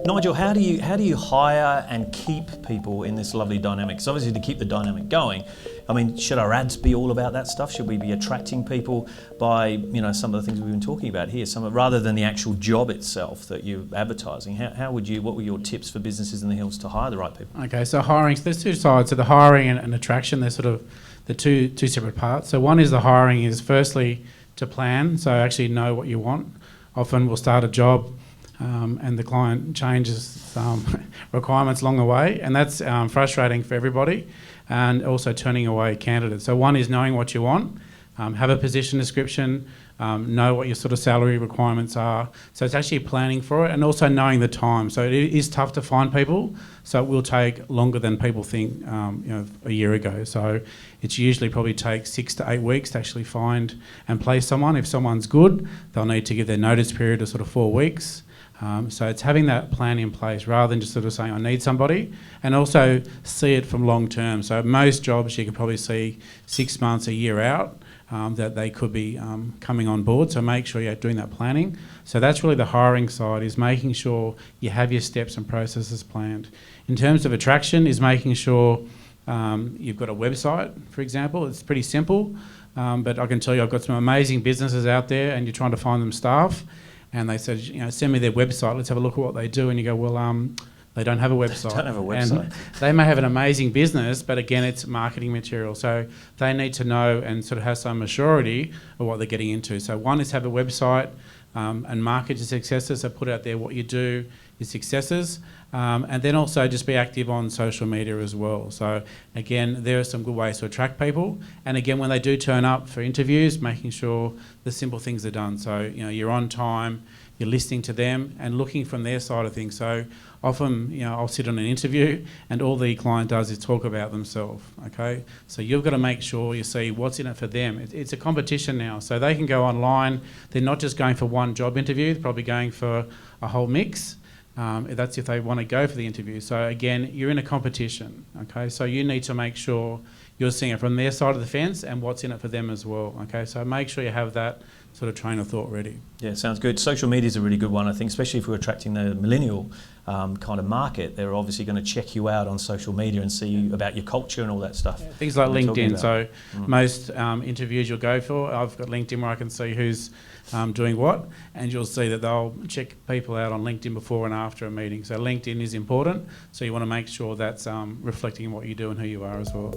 Nigel, how do you hire and keep people in this lovely dynamic? Because obviously to keep the dynamic going, I mean, should our ads be all about that stuff? Should we be attracting people by, some of the things we've been talking about here, rather than the actual job itself that you're advertising? What were your tips for businesses in the hills to hire the right people? Okay, so hiring, so there's two sides. So the hiring and attraction, they're sort of the two separate parts. So one is the hiring is firstly to plan, so actually know what you want. Often we'll start a job and the client changes requirements along the way, and that's frustrating for everybody, and also turning away candidates. So one is knowing what you want, have a position description, know what your sort of salary requirements are. So it's actually planning for it, and also knowing the time. So it is tough to find people, so it will take longer than people think a year ago. So it's usually probably takes 6 to 8 weeks to actually find and place someone. If someone's good, they'll need to give their notice period of sort of 4 weeks. So it's having that plan in place rather than just sort of saying, I need somebody, and also see it from long term. So most jobs you can probably see 6 months, a year out, that they could be coming on board. So make sure you're doing that planning. So that's really the hiring side, is making sure you have your steps and processes planned. In terms of attraction, is making sure you've got a website, for example. It's pretty simple, but I can tell you I've got some amazing businesses out there, and you're trying to find them staff. And they said, send me their website, let's have a look at what they do. And you go, well, they don't have a website. They don't have a website. And they may have an amazing business, but again, it's marketing material. So they need to know and sort of have some assurity of what they're getting into. So one is have a website and market your successes. So put out there what you do, your successes. And then also just be active on social media as well. So again, there are some good ways to attract people. And again, when they do turn up for interviews, making sure the simple things are done. So, you're on time, you're listening to them and looking from their side of things. So often, I'll sit on an interview and all the client does is talk about themselves, okay? So you've got to make sure you see what's in it for them. It's a competition now, so they can go online. They're not just going for one job interview, they're probably going for a whole mix. That's if they want to go for the interview. So again, you're in a competition, okay? So you need to make sure you're seeing it from their side of the fence and what's in it for them as well, okay? So make sure you have that sort of train of thought ready. Yeah, sounds good. Social media is a really good one, I think, especially if we're attracting the millennial kind of market. They're obviously going to check you out on social media and see about your culture and all that stuff. Yeah, things like LinkedIn. So most interviews you'll go for, I've got LinkedIn where I can see who's doing what, and you'll see that they'll check people out on LinkedIn before and after a meeting. So LinkedIn is important, so you want to make sure that's reflecting what you do and who you are as well.